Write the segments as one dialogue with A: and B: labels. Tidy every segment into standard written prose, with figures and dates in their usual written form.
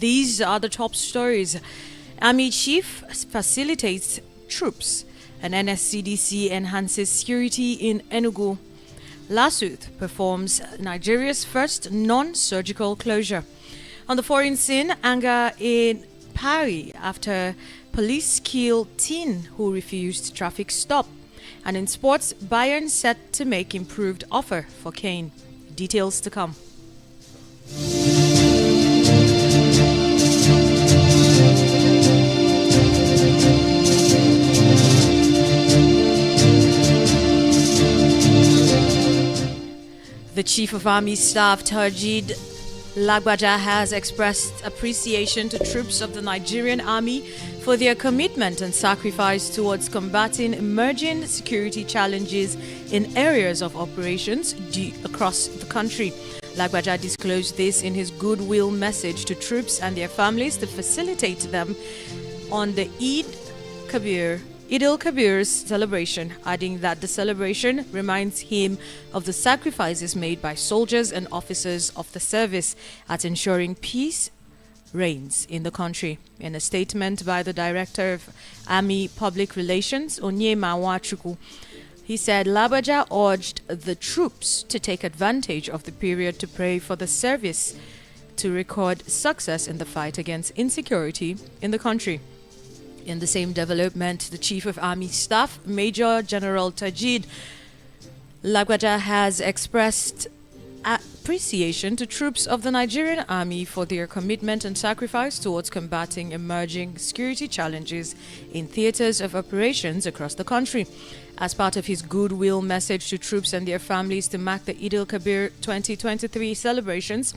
A: These are the top stories. Army chief facilitates troops, and NSCDC enhances security in Enugu. LASUTH performs Nigeria's first non-surgical closure. On the foreign scene, anger in Paris after police kill teen who refused traffic stop. And in sports, Bayern set to make improved offer for Kane. Details to come. The Chief of Army Staff, Tajid Lagbaja, has expressed appreciation to troops of the Nigerian Army for their commitment and sacrifice towards combating emerging security challenges in areas of operations across the country. Lagbaja disclosed this in his goodwill message to troops and their families to facilitate them on the Eid al-Kabir's celebration, adding that the celebration reminds him of the sacrifices made by soldiers and officers of the service at ensuring peace reigns in the country. In a statement by the Director of Army Public Relations, Onyema Nwachukwu, he said Lagbaja urged the troops to take advantage of the period to pray for the service to record success in the fight against insecurity in the country. In the same development, the Chief of Army Staff, Major General Tajid Lagbaja, has expressed appreciation to troops of the Nigerian Army for their commitment and sacrifice towards combating emerging security challenges in theaters of operations across the country. As part of his goodwill message to troops and their families to mark the Eid al-Kabir 2023 celebrations,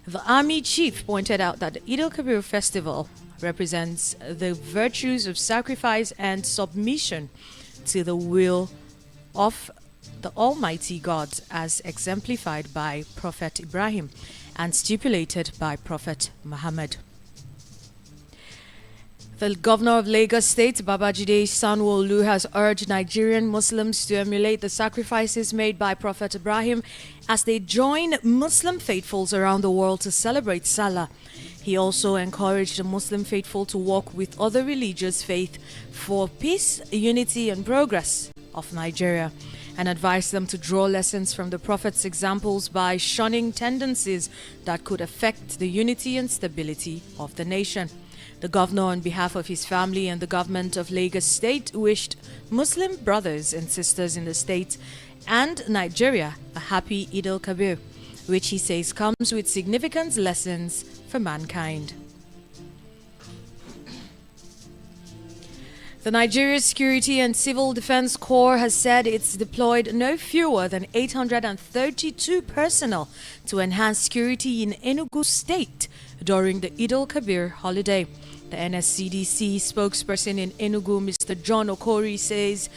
A: the Army Chief pointed out that the Eid al-Kabir festival represents the virtues of sacrifice and submission to the will of the Almighty God, as exemplified by Prophet Ibrahim and stipulated by Prophet Muhammad. The governor of Lagos State, Babajide Sanwo-Olu, has urged Nigerian Muslims to emulate the sacrifices made by Prophet Ibrahim as they join Muslim faithfuls around the world to celebrate Salah. He also encouraged the Muslim faithful to work with other religious faiths for peace, unity, and progress of Nigeria, and advised them to draw lessons from the Prophet's examples by shunning tendencies that could affect the unity and stability of the nation. The governor, on behalf of his family and the government of Lagos State, wished Muslim brothers and sisters in the state and Nigeria a happy Eid al-Kabir, which he says comes with significant lessons for mankind. The Nigeria Security and Civil Defense Corps has said it's deployed no fewer than 832 personnel to enhance security in Enugu State during the Eid al-Kabir holiday. The NSCDC spokesperson in Enugu, Mr. John Okori, says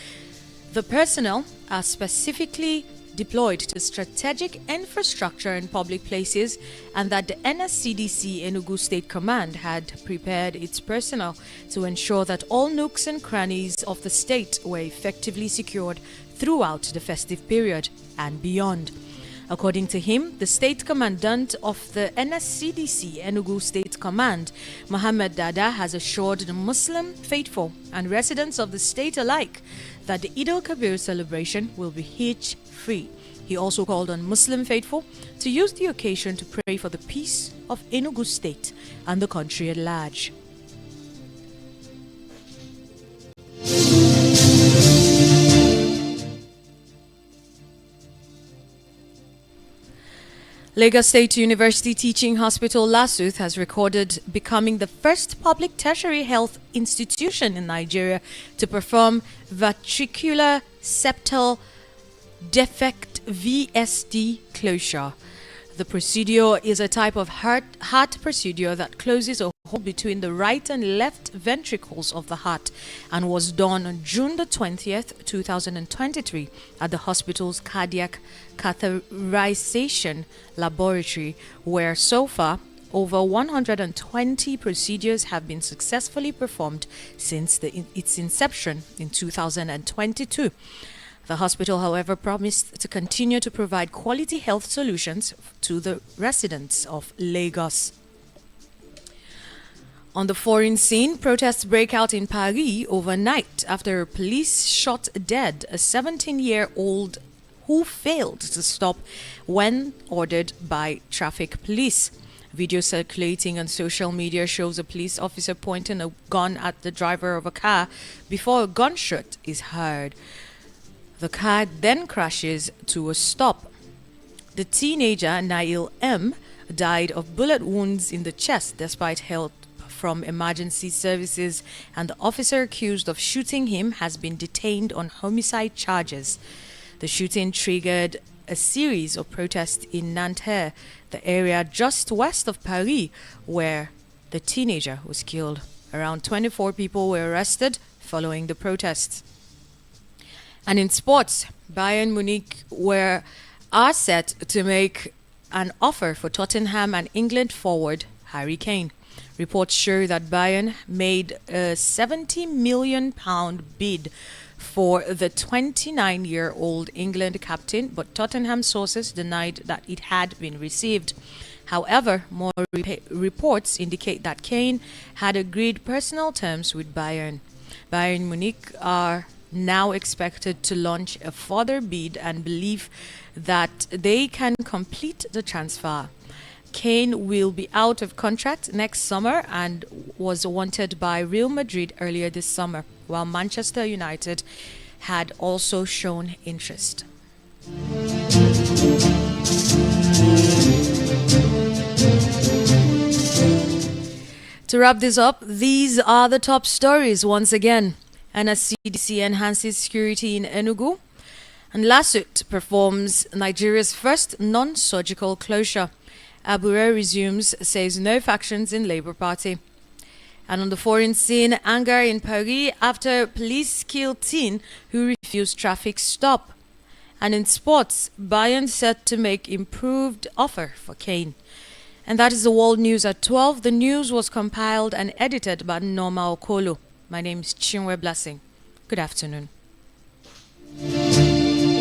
A: the personnel are specifically deployed to strategic infrastructure in public places, and that the NSCDC Enugu State Command had prepared its personnel to ensure that all nooks and crannies of the state were effectively secured throughout the festive period and beyond. According to him, the state commandant of the NSCDC Enugu State Command, Mohammed Dada, has assured the Muslim faithful and residents of the state alike that the Eid al-Kabir celebration will be hitch-free. He also called on Muslim faithful to use the occasion to pray for the peace of Enugu State and the country at large. Lagos State University Teaching Hospital LASUTH has recorded becoming the first public tertiary health institution in Nigeria to perform ventricular septal defect VSD closure. The procedure is a type of heart procedure that closes a hole between the right and left ventricles of the heart, and was done on June the 20th, 2023 at the hospital's cardiac catheterization laboratory, where so far over 120 procedures have been successfully performed since its inception in 2022. The hospital, however, promised to continue to provide quality health solutions to the residents of Lagos. On the foreign scene, protests break out in Paris overnight after police shot dead a 17-year-old who failed to stop when ordered by traffic police. Video circulating on social media shows a police officer pointing a gun at the driver of a car before a gunshot is heard. The car then crashes to a stop. The teenager, Nail M., died of bullet wounds in the chest despite help from emergency services, and the officer accused of shooting him has been detained on homicide charges. The shooting triggered a series of protests in Nanterre, the area just west of Paris, where the teenager was killed. Around 24 people were arrested following the protests. And in sports, Bayern Munich are set to make an offer for Tottenham and England forward Harry Kane. Reports show that Bayern made a £70 million bid for the 29-year-old England captain, but Tottenham sources denied that it had been received. However, more reports indicate that Kane had agreed personal terms with Bayern. Bayern Munich are now expected to launch a further bid and believe that they can complete the transfer. Kane will be out of contract next summer and was wanted by Real Madrid earlier this summer, while Manchester United had also shown interest. To wrap this up, these are the top stories once again. NSCDC enhances security in Enugu. And LASUT performs Nigeria's first non-surgical closure. Abure resumes, says no factions in Labour Party. And on the foreign scene, anger in Paris after police kill teen who refused traffic stop. And in sports, Bayern set to make improved offer for Kane. And that is the world news at 12. The news was compiled and edited by Norma Okolo. My name is Chinwe Blessing. Good afternoon.